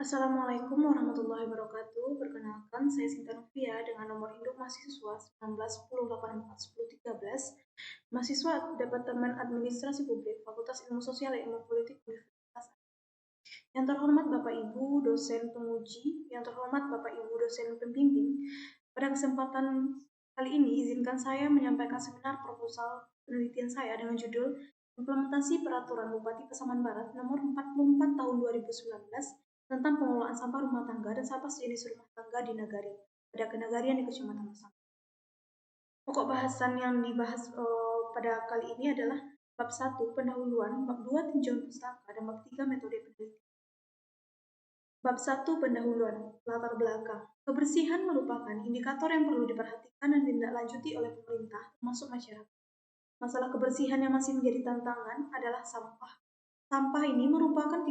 Assalamualaikum warahmatullahi wabarakatuh. Perkenalkan, saya Sinta Novia dengan nomor induk mahasiswa 19 10 84 10 13, mahasiswa Departemen Administrasi Publik, Fakultas Ilmu Sosial dan Ilmu Politik Universitas. Yang terhormat Bapak Ibu dosen penguji, yang terhormat Bapak Ibu dosen pembimbing, pada kesempatan kali ini izinkan saya menyampaikan seminar proposal penelitian saya dengan judul Implementasi Peraturan Bupati Pasaman Barat Nomor 44 Tahun 2019 tentang pengelolaan sampah rumah tangga dan sampah sejenis rumah tangga di Nagari pada Kenagarian di Kecamatan Masang. Pokok bahasan yang dibahas pada kali ini adalah bab 1 pendahuluan, bab 2 tinjauan pustaka, dan bab 3 metode penelitian. Bab 1 pendahuluan, latar belakang. Kebersihan merupakan indikator yang perlu diperhatikan dan ditindaklanjuti oleh pemerintah termasuk masyarakat. Masalah kebersihan yang masih menjadi tantangan adalah sampah. Sampah ini merupakan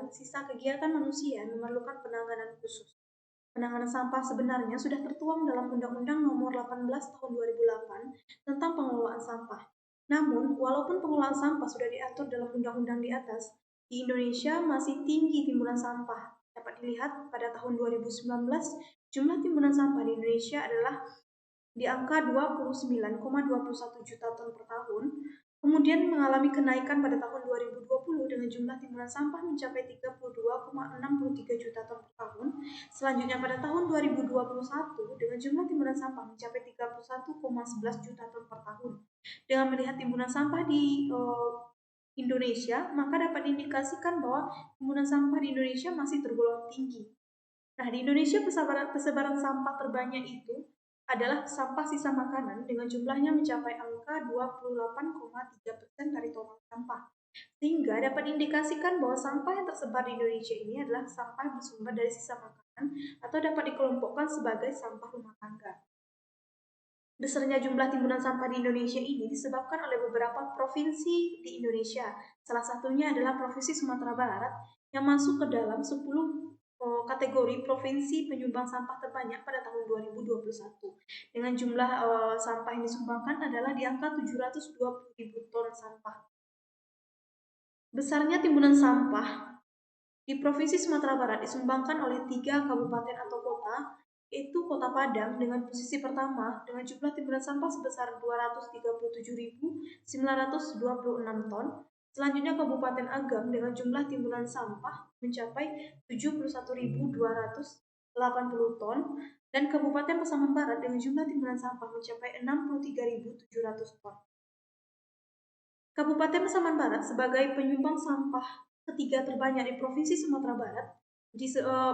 sisa kegiatan manusia yang memerlukan penanganan khusus. Penanganan sampah sebenarnya sudah tertuang dalam Undang-Undang Nomor 18 Tahun 2008 tentang pengelolaan sampah. Namun, walaupun pengelolaan sampah sudah diatur dalam undang-undang di atas, di Indonesia masih tinggi timbunan sampah. Dapat dilihat pada tahun 2019, jumlah timbunan sampah di Indonesia adalah di angka 29,21 juta ton per tahun, kemudian mengalami kenaikan pada tahun 2020 dengan jumlah timbunan sampah mencapai 32,63 juta ton per tahun. Selanjutnya pada tahun 2021 dengan jumlah timbunan sampah mencapai 31,11 juta ton per tahun. Dengan melihat timbunan sampah di Indonesia, maka dapat diindikasikan bahwa timbunan sampah di Indonesia masih tergolong tinggi. Nah, di Indonesia persebaran sampah terbanyak itu adalah sampah sisa makanan dengan jumlahnya mencapai angka 28,3% dari total sampah. Sehingga dapat diindikasikan bahwa sampah yang tersebar di Indonesia ini adalah sampah yang bersumber dari sisa makanan atau dapat dikelompokkan sebagai sampah rumah tangga. Besarnya jumlah timbunan sampah di Indonesia ini disebabkan oleh beberapa provinsi di Indonesia. Salah satunya adalah Provinsi Sumatera Barat yang masuk ke dalam 10 kategori provinsi penyumbang sampah terbanyak pada tahun 2021. Dengan jumlah sampah yang disumbangkan adalah di angka 720.000 ton sampah. Besarnya timbunan sampah di Provinsi Sumatera Barat disumbangkan oleh 3 kabupaten atau kota, yaitu Kota Padang dengan posisi pertama dengan jumlah timbunan sampah sebesar 237.926 ton. Selanjutnya Kabupaten Agam dengan jumlah timbunan sampah mencapai 71.280 ton dan Kabupaten Pasaman Barat dengan jumlah timbunan sampah mencapai 63.700 ton. Kabupaten Pasaman Barat sebagai penyumbang sampah ketiga terbanyak di Provinsi Sumatera Barat,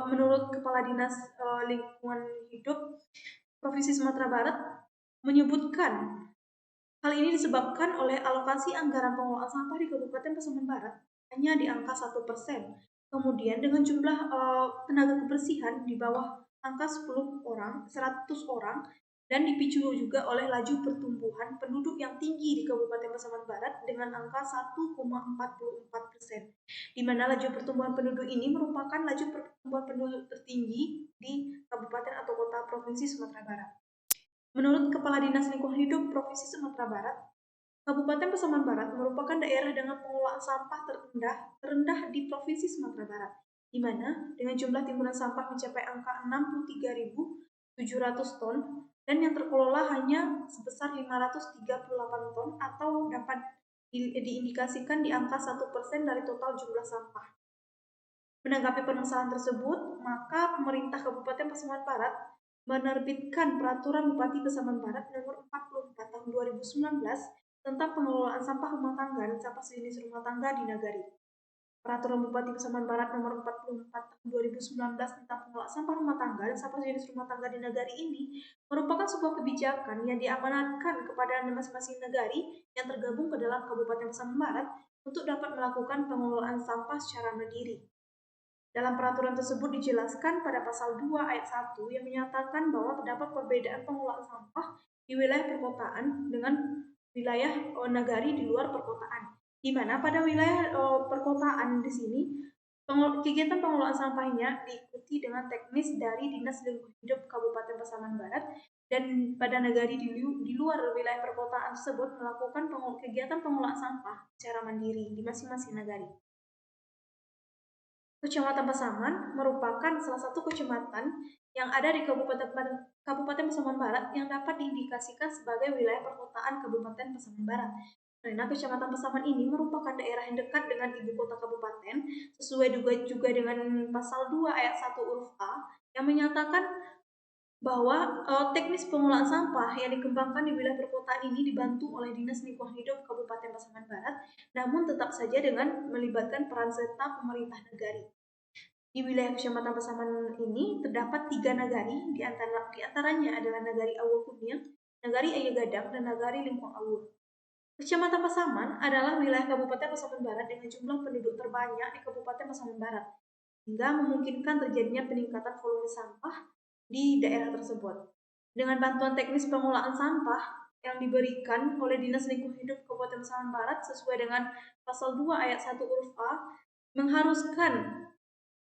menurut Kepala Dinas Lingkungan Hidup Provinsi Sumatera Barat menyebutkan hal ini disebabkan oleh alokasi anggaran pengelolaan sampah di Kabupaten Pasaman Barat hanya di angka 1%. Kemudian dengan jumlah tenaga kebersihan di bawah angka 100 orang, dan dipicu juga oleh laju pertumbuhan penduduk yang tinggi di Kabupaten Pasaman Barat dengan angka 1,44%, di mana laju pertumbuhan penduduk ini merupakan laju pertumbuhan penduduk tertinggi di kabupaten atau kota Provinsi Sumatera Barat. Menurut Kepala Dinas Lingkungan Hidup Provinsi Sumatera Barat, Kabupaten Pasaman Barat merupakan daerah dengan pengelolaan sampah terendah di Provinsi Sumatera Barat, di mana dengan jumlah timbunan sampah mencapai angka 63.700 ton dan yang terkelola hanya sebesar 538 ton atau dapat diindikasikan di angka 1% dari total jumlah sampah. Menanggapi permasalahan tersebut, maka pemerintah Kabupaten Pasaman Barat menerbitkan Peraturan Bupati Pasaman Barat Nomor 44 Tahun 2019 tentang pengelolaan sampah rumah tangga dan sampah sejenis rumah tangga di Nagari. Peraturan Bupati Pasaman Barat Nomor 44 Tahun 2019 tentang pengelolaan sampah rumah tangga dan sampah sejenis rumah tangga di Nagari ini merupakan sebuah kebijakan yang diamanatkan kepada masing-masing nagari yang tergabung ke dalam Kabupaten Pasaman Barat untuk dapat melakukan pengelolaan sampah secara mandiri. Dalam peraturan tersebut dijelaskan pada pasal 2 ayat 1 yang menyatakan bahwa terdapat perbedaan pengelolaan sampah di wilayah perkotaan dengan wilayah nagari di luar perkotaan. Di mana pada wilayah perkotaan di sini kegiatan pengelolaan sampahnya diikuti dengan teknis dari Dinas Lingkungan Hidup Kabupaten Pasaman Barat, dan pada nagari di luar wilayah perkotaan tersebut melakukan kegiatan pengelolaan sampah secara mandiri di masing-masing nagari. Kecamatan Pasaman merupakan salah satu kecamatan yang ada di Kabupaten Pasaman Barat yang dapat diindikasikan sebagai wilayah perkotaan Kabupaten Pasaman Barat. Karena Kecamatan Pasaman ini merupakan daerah yang dekat dengan ibu kota kabupaten, sesuai juga dengan pasal 2 ayat 1 huruf A yang menyatakan bahwa teknis pengolahan sampah yang dikembangkan di wilayah perkotaan ini dibantu oleh Dinas Lingkungan Hidup Kabupaten Pasaman Barat, namun tetap saja dengan melibatkan peran serta pemerintah negari. Di wilayah Kecamatan Pasaman ini terdapat 3 nagari, di antaranya adalah Nagari Awul Kunyang, Nagari Ayagadang, dan Nagari Lingkung Awul. Kecamatan Pasaman adalah wilayah Kabupaten Pasaman Barat dengan jumlah penduduk terbanyak di Kabupaten Pasaman Barat, hingga memungkinkan terjadinya peningkatan volume sampah di daerah tersebut. Dengan bantuan teknis pengolahan sampah yang diberikan oleh Dinas Lingkungan Hidup Kabupaten Pasaman Barat sesuai dengan pasal 2 ayat 1 huruf A,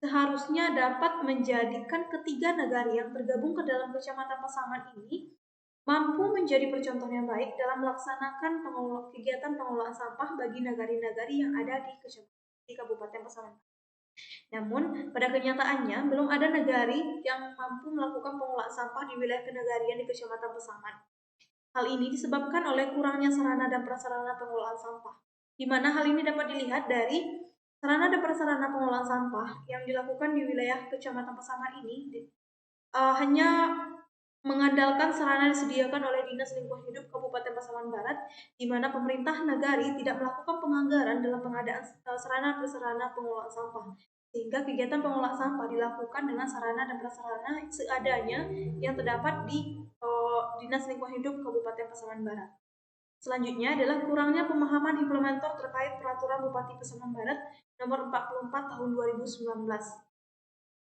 seharusnya dapat menjadikan ketiga nagari yang tergabung ke dalam Kecamatan Pasaman ini mampu menjadi percontohan yang baik dalam melaksanakan kegiatan pengolahan sampah bagi nagari-nagari yang ada di Kabupaten Pasaman. Namun, pada kenyataannya, belum ada nagari yang mampu melakukan pengolahan sampah di wilayah kenegarian di Kecamatan Pasaman. Hal ini disebabkan oleh kurangnya sarana dan prasarana pengolahan sampah, di mana hal ini dapat dilihat dari sarana dan prasarana pengolahan sampah yang dilakukan di wilayah Kecamatan Pasaman ini hanya mengandalkan sarana disediakan oleh Dinas Lingkungan Hidup Kabupaten Pasaman Barat, di mana pemerintah nagari tidak melakukan penganggaran dalam pengadaan sarana prasarana pengolahan sampah, sehingga kegiatan pengolahan sampah dilakukan dengan sarana dan prasarana seadanya yang terdapat di Dinas Lingkungan Hidup Kabupaten Pasaman Barat. Selanjutnya adalah kurangnya pemahaman implementer terkait peraturan Bupati Pasaman Barat nomor 44 tahun 2019.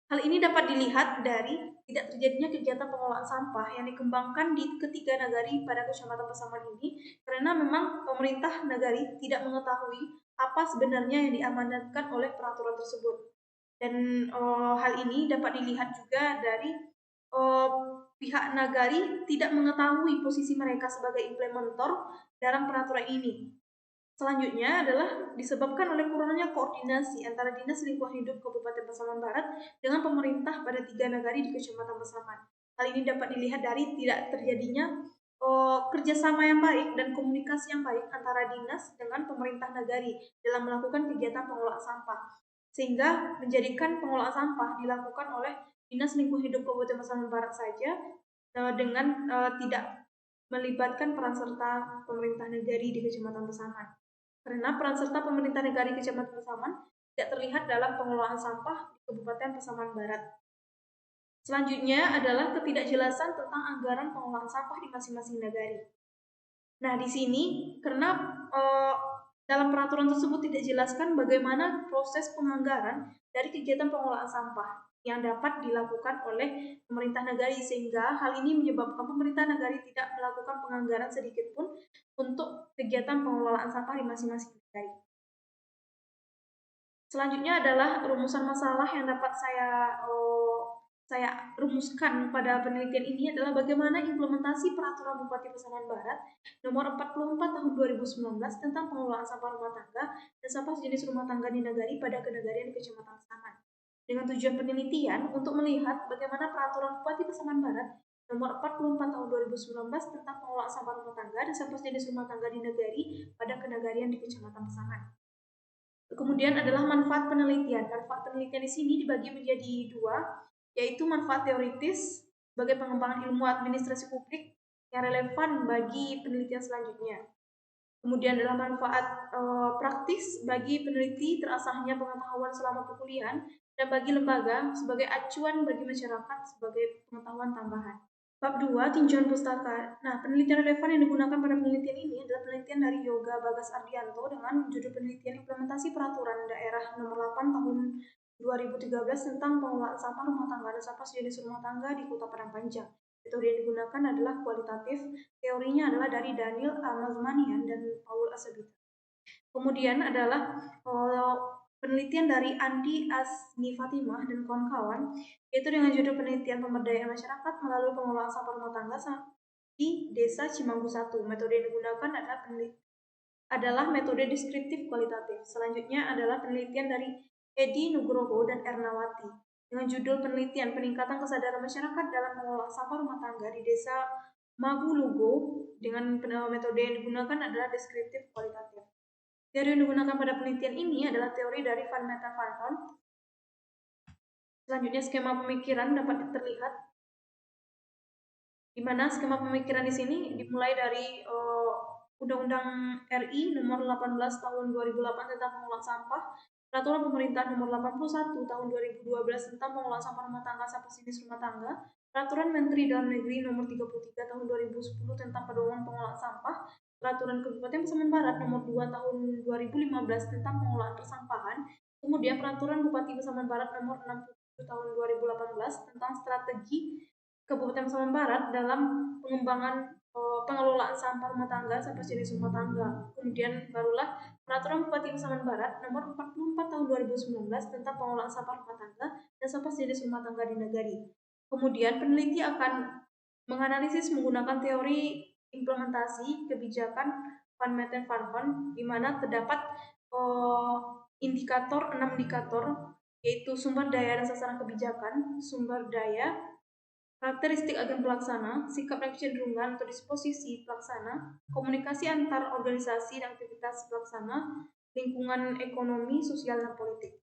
Hal ini dapat dilihat dari tidak terjadinya kegiatan pengolahan sampah yang dikembangkan di ketiga nagari pada Kecamatan Pasaman ini, karena memang pemerintah nagari tidak mengetahui apa sebenarnya yang diamanatkan oleh peraturan tersebut. Dan hal ini dapat dilihat juga dari pihak nagari tidak mengetahui posisi mereka sebagai implementer dalam peraturan ini. Selanjutnya adalah disebabkan oleh kurangnya koordinasi antara Dinas Lingkungan Hidup Kabupaten Pasaman Barat dengan pemerintah pada 3 nagari di Kecamatan Pasaman. Hal ini dapat dilihat dari tidak terjadinya kerjasama yang baik dan komunikasi yang baik antara dinas dengan pemerintah nagari dalam melakukan kegiatan pengolahan sampah, sehingga menjadikan pengolahan sampah dilakukan oleh Dinas Lingkungan Hidup Kabupaten Pasaman Barat saja dengan tidak melibatkan peran serta pemerintah nagari di Kecamatan Pasaman. Karena peran serta pemerintah negara di Kecamatan Pasaman tidak terlihat dalam pengelolaan sampah di Kabupaten Pasaman Barat. Selanjutnya adalah ketidakjelasan tentang anggaran pengelolaan sampah di masing-masing nagari. Nah, di sini karena dalam peraturan tersebut tidak dijelaskan bagaimana proses penganggaran dari kegiatan pengelolaan sampah yang dapat dilakukan oleh pemerintah nagari, sehingga hal ini menyebabkan pemerintah nagari tidak melakukan penganggaran sedikit pun untuk kegiatan pengelolaan sampah di masing-masing nagari. Selanjutnya adalah rumusan masalah yang dapat saya rumuskan pada penelitian ini adalah bagaimana implementasi peraturan Bupati Pasaman Barat nomor 44 tahun 2019 tentang pengelolaan sampah rumah tangga dan sampah sejenis rumah tangga di nagari pada kenegarian di Kecamatan Pasaman. Dengan tujuan penelitian untuk melihat bagaimana peraturan Bupati Pasaman Barat nomor 44 tahun 2019 tentang pengelolaan sampah rumah tangga dan sampah sejenis rumah tangga di nagari pada kenegarian di Kecamatan Pasaman. Kemudian adalah manfaat penelitian. Manfaat penelitian di sini dibagi menjadi dua, yaitu manfaat teoritis sebagai pengembangan ilmu administrasi publik yang relevan bagi penelitian selanjutnya. Kemudian adalah manfaat praktis bagi peneliti terasahnya pengetahuan selama perkuliahan dan bagi lembaga sebagai acuan bagi masyarakat sebagai pengetahuan tambahan. Bab 2, tinjauan pustaka. Nah, penelitian relevan yang digunakan pada penelitian ini adalah penelitian dari Yoga Bagas Ardianto dengan judul penelitian implementasi peraturan daerah nomor 8 tahun 2013 tentang pengelolaan sampah rumah tangga dan sampah sejenis rumah tangga di Kota Padang Panjang. Metode yang digunakan adalah kualitatif, teorinya adalah dari Daniel Amazmanian dan Paul Asabita. Kemudian adalah penelitian dari Andi Asni Fatimah dan kawan-kawan, yaitu dengan judul penelitian pemberdayaan masyarakat melalui pengelolaan sampah rumah tangga di Desa Cimanggu 1. Metode yang digunakan adalah metode deskriptif kualitatif. Selanjutnya adalah penelitian dari Edi Nugroho dan Ernawati dengan judul penelitian peningkatan kesadaran masyarakat dalam mengolah sampah rumah tangga di Desa Mabulugo dengan metode yang digunakan adalah deskriptif kualitatif. Teori yang digunakan pada penelitian ini adalah teori dari Van Meta Van Horn. Selanjutnya skema pemikiran dapat terlihat di mana skema pemikiran di sini dimulai dari Undang-Undang RI nomor 18 tahun 2008 tentang pengolahan sampah, Peraturan Pemerintah nomor 81 tahun 2012 tentang pengolahan sampah rumah tangga sampah jenis rumah tangga, Peraturan Menteri Dalam Negeri nomor 33 tahun 2010 tentang pedoman pengolahan sampah, Peraturan Kabupaten Pasaman Barat nomor 2 tahun 2015 tentang pengolahan persampahan, kemudian Peraturan Bupati Pasaman Barat nomor 67 tahun 2018 tentang strategi Kabupaten Pasaman Barat dalam pengembangan pengelolaan sampah rumah tangga, sampah jenis rumah tangga. Kemudian barulah Peraturan Bupati Pasaman Barat nomor 44 tahun 2019 tentang pengelolaan sampah rumah tangga dan sampah jenis rumah tangga di negeri. Kemudian peneliti akan menganalisis menggunakan teori implementasi kebijakan Van Meten Van Horn, di mana terdapat 6 indikator, yaitu sumber daya dan sasaran kebijakan, sumber daya, karakteristik agen pelaksana, sikap dan kecenderungan atau disposisi pelaksana, komunikasi antar organisasi dan aktivitas pelaksana, lingkungan ekonomi, sosial, dan politik.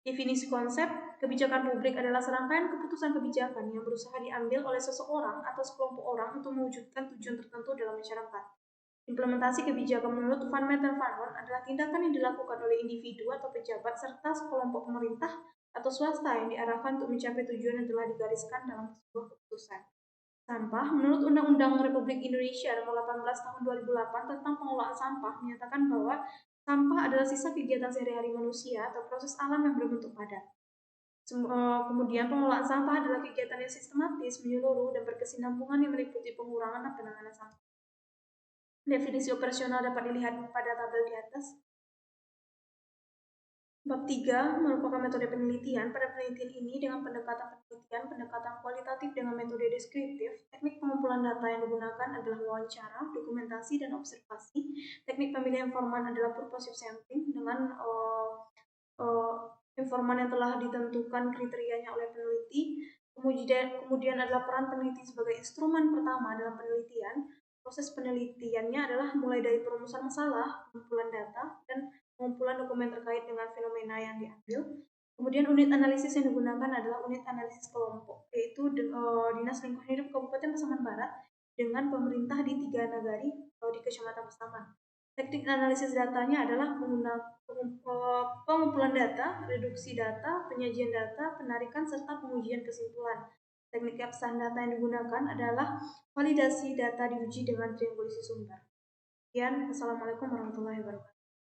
Definisi konsep, kebijakan publik adalah serangkaian keputusan kebijakan yang berusaha diambil oleh seseorang atau sekelompok orang untuk mewujudkan tujuan tertentu dalam masyarakat. Implementasi kebijakan menurut Van Meten Van Horn adalah tindakan yang dilakukan oleh individu atau pejabat serta sekelompok pemerintah atau swasta yang diarahkan untuk mencapai tujuan yang telah digariskan dalam sebuah keputusan. Sampah, menurut Undang-Undang Republik Indonesia Nomor 18 Tahun 2008 tentang pengelolaan sampah menyatakan bahwa sampah adalah sisa kegiatan sehari-hari manusia atau proses alam yang berbentuk padat. Kemudian pengelolaan sampah adalah kegiatan yang sistematis, menyeluruh, dan berkesinambungan yang meliputi pengurangan dan penanganan sampah. Definisi operasional dapat dilihat pada tabel di atas. Bab 3 merupakan metode penelitian. Pada penelitian ini dengan pendekatan penelitian, pendekatan kualitatif dengan metode deskriptif, teknik pengumpulan data yang digunakan adalah wawancara, dokumentasi, dan observasi. Teknik pemilihan informan adalah purposive sampling dengan informan yang telah ditentukan kriterianya oleh peneliti. Kemudian adalah peran peneliti sebagai instrumen pertama dalam penelitian. Proses penelitiannya adalah mulai dari perumusan masalah, pengumpulan data, dan pengumpulan dokumen terkait dengan fenomena yang diambil. Kemudian unit analisis yang digunakan adalah unit analisis kelompok, yaitu Dinas Lingkungan Hidup Kabupaten Pasaman Barat dengan pemerintah di 3 nagari di Kecamatan Pasaman. Teknik analisis datanya adalah pengumpulan data, reduksi data, penyajian data, penarikan, serta pengujian kesimpulan. Teknik keabsahan data yang digunakan adalah validasi data diuji dengan triangulasi sumber. Sekian, Assalamualaikum warahmatullahi wabarakatuh.